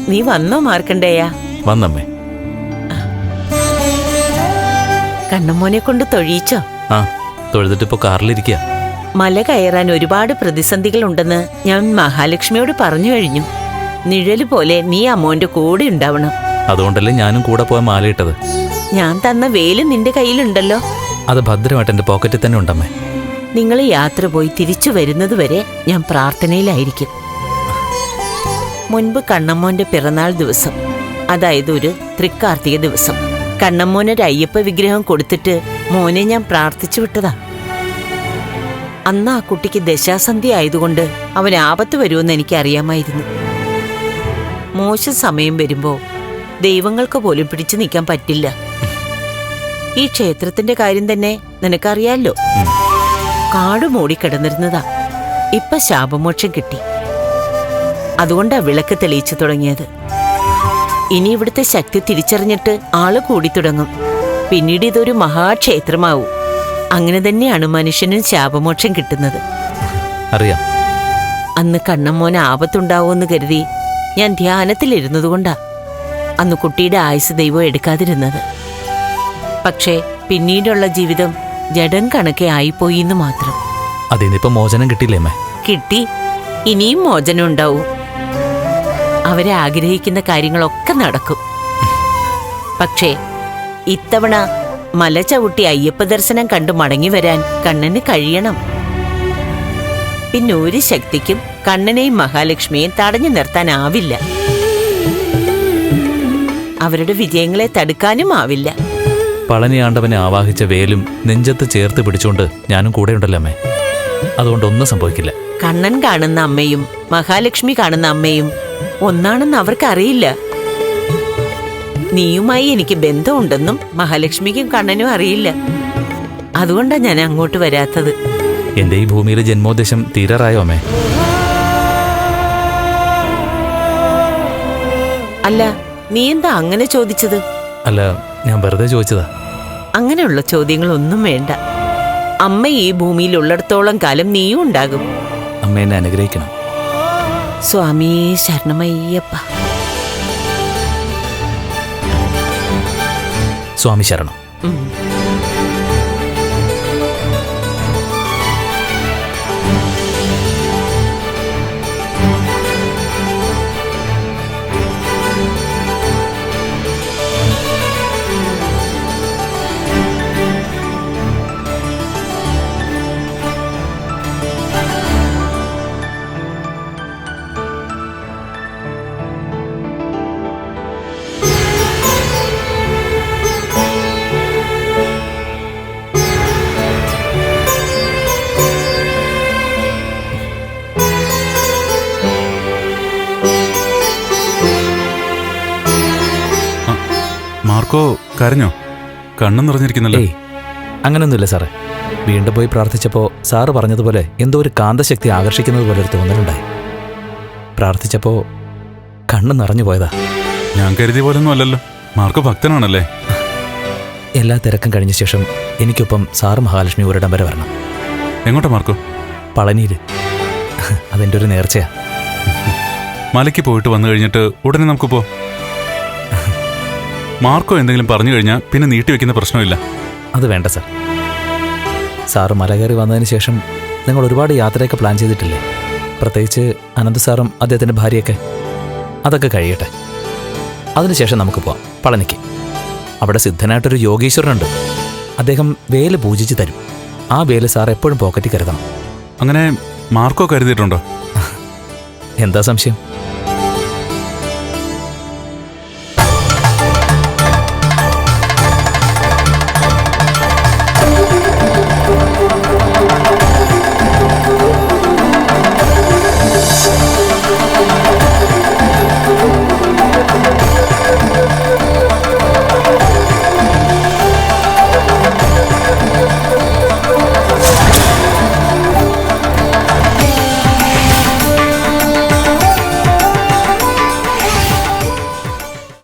നീ വന്നോ മാർക്കണ്ടേയ? വന്നമ്മേ. കണ്ണമ്മോനെ കൊണ്ട് തൊഴിയിച്ചോ? ആ, തൊഴുതിട്ടിപ്പോ കാറിലിരിക്കുക. മല കയറാൻ ഒരുപാട് പ്രതിസന്ധികൾ ഉണ്ടെന്ന് ഞാൻ മഹാലക്ഷ്മിയോട് പറഞ്ഞു കഴിഞ്ഞു. നിഴല് പോലെ നീ അമ്മോന്റെ കൂടെ ഉണ്ടാവണം. അതുകൊണ്ടല്ലേ ഞാനും കൂടെ പോയാൽ മാലയിട്ടത്. ഞാൻ തന്ന വേല് നിന്റെ കയ്യിലുണ്ടല്ലോ. അത് ഭദ്രമായിട്ട് എന്റെ പോക്കറ്റിൽ തന്നെ ഉണ്ടമ്മേ. നിങ്ങൾ യാത്ര പോയി തിരിച്ചു വരുന്നതുവരെ ഞാൻ പ്രാർത്ഥനയിലായിരിക്കും. മുൻപ് കണ്ണമ്മോന്റെ പിറന്നാൾ ദിവസം, അതായത് ഒരു തൃക്കാർത്തിക ദിവസം, കണ്ണമ്മോനൊരു അയ്യപ്പ വിഗ്രഹം കൊടുത്തിട്ട് മോനെ ഞാൻ പ്രാർത്ഥിച്ചു വിട്ടതാ. അന്ന് ആ കുട്ടിക്ക് ദശാസന്ധി ആയതുകൊണ്ട് അവൻ ആപത്ത് വരുമെന്ന് എനിക്കറിയാമായിരുന്നു. മോശം സമയം വരുമ്പോ ദൈവങ്ങൾക്ക് പോലും പിടിച്ചു നിൽക്കാൻ പറ്റില്ല. ഈ ക്ഷേത്രത്തിന്റെ കാര്യം തന്നെ നിനക്കറിയാലോ. കാട് മൂടിക്കിടന്നിരുന്നതാ. ഇപ്പൊ ശാപമോക്ഷം കിട്ടി. അതുകൊണ്ടാ വിളക്ക് തെളിയിച്ചു തുടങ്ങിയത്. ഇനി ഇവിടുത്തെ ശക്തി തിരിച്ചറിഞ്ഞിട്ട് ആള് കൂടി തുടങ്ങും. പിന്നീട് ഇതൊരു മഹാക്ഷേത്രമാവും. അങ്ങനെ തന്നെയാണ് മനുഷ്യനും ശാപമോക്ഷം കിട്ടുന്നത്. അറിയാം. അന്ന് കണ്ണമ്മോന് ആപത്തുണ്ടാവുമെന്ന് കരുതി ഞാൻ ധ്യാനത്തിലിരുന്നതുകൊണ്ടാ അന്ന് കുട്ടിയുടെ ആയുസ് ദൈവം എടുക്കാതിരുന്നത്. പക്ഷേ പിന്നീടുള്ള ജീവിതം ജഡം കണക്കെ ആയിപ്പോയി എന്ന് മാത്രം. അതിനിപ്പോ മോചനം കിട്ടിയില്ലേ അമ്മേ? കിട്ടി. ഇനിയും മോചനം ഉണ്ടാവും. അവരെ ആഗ്രഹിക്കുന്ന കാര്യങ്ങളൊക്കെ നടക്കും. പക്ഷേ ഇത്തവണ മല ചവിട്ടി അയ്യപ്പ ദർശനം കണ്ടു മടങ്ങി വരാൻ കണ്ണന് കഴിയണം. പിന്നെ ഒരു ശക്തിക്കും കണ്ണനെയും മഹാലക്ഷ്മിയെയും തടഞ്ഞു നിർത്താനാവില്ല. അവരുടെ വിജയങ്ങളെ തടുക്കാനും ആവില്ല. പളനി ആണ്ടവനെ ആവാഹിച്ച വേലും നെഞ്ചത്ത് ചേർത്ത് പിടിച്ചുകൊണ്ട് ഞാനും കൂടെ ഉണ്ടല്ലോ അമ്മേ. അതുകൊണ്ടൊന്നും സംഭവിക്കില്ല. കണ്ണൻ കാണുന്ന അമ്മയും മഹാലക്ഷ്മി കാണുന്ന അമ്മയും ഒന്നാണെന്ന് അവർക്കറിയില്ല. നീയുമായി എനിക്ക് ബന്ധമുണ്ടെന്നും മഹാലക്ഷ്മിക്കും കണ്ണനും അറിയില്ല. അതുകൊണ്ടാ ഞാൻ അങ്ങോട്ട് വരാത്തത്. എന്റെ ഈ ഭൂമിയിലെ ജന്മോദ്ദേശം തീരാറായോ അമ്മേ? അല്ല, നീ എന്താ അങ്ങനെ ചോദിച്ചത്? അല്ല, ഞാൻ വെറുതെ ചോദിച്ചതാ. അങ്ങനെയുള്ള ചോദ്യങ്ങളൊന്നും വേണ്ട. അമ്മ ഈ ഭൂമിയിൽ ഉള്ളിടത്തോളം കാലം നീയും ഉണ്ടാകും. അമ്മ എന്നെ അനുഗ്രഹിക്കണം. സ്വാമി ശരണമയ്യപ്പ. സ്വാമി ശരണം. മാർക്കോ കരഞ്ഞോ? കണ്ണും നിറഞ്ഞിരിക്കുന്നല്ലേ? അങ്ങനൊന്നുമില്ല സാറേ. വീണ്ടും പോയി പ്രാർത്ഥിച്ചപ്പോൾ സാറ് പറഞ്ഞതുപോലെ എന്തോ ഒരു കാന്തശക്തി ആകർഷിക്കുന്നത് പോലെ ഒരു തോന്നലുണ്ടായി. പ്രാർത്ഥിച്ചപ്പോൾ കണ്ണ് നിറഞ്ഞു പോയതാ. ഞാൻ കരുതിയ പോലൊന്നും അല്ലല്ലോ. മാർക്കോ ഭക്തനാണല്ലേ? എല്ലാ തിരക്കും കഴിഞ്ഞ ശേഷം എനിക്കൊപ്പം സാറ് മഹാലക്ഷ്മി ഒരിടം വരെ വരണം. എങ്ങോട്ടാ മാർക്കോ? പളനിയിൽ. അതെൻ്റെ ഒരു നേർച്ചയാ. മലയ്ക്ക് പോയിട്ട് വന്നു കഴിഞ്ഞിട്ട് ഉടനെ നമുക്ക് പോ. മാർക്കോ എന്തെങ്കിലും പറഞ്ഞു കഴിഞ്ഞാൽ പിന്നെ നീട്ടിവെക്കുന്ന പ്രശ്നമില്ല. അത് വേണ്ട സാർ. സാറ് മല കയറി വന്നതിന് ശേഷം നിങ്ങൾ ഒരുപാട് യാത്രയൊക്കെ പ്ലാൻ ചെയ്തിട്ടില്ലേ? പ്രത്യേകിച്ച് അനന്ത് സാറും അദ്ദേഹത്തിൻ്റെ ഭാര്യയൊക്കെ. അതൊക്കെ കഴിയട്ടെ. അതിനുശേഷം നമുക്ക് പോവാം പളനിക്ക്. അവിടെ സിദ്ധനായിട്ടൊരു യോഗീശ്വരനുണ്ട്. അദ്ദേഹം വേല് പൂജിച്ച് തരും. ആ വേല് സാർ എപ്പോഴും പോക്കറ്റിൽ കരുതണം. അങ്ങനെ മാർക്കോ കരുതിയിട്ടുണ്ടോ? എന്താ സംശയം?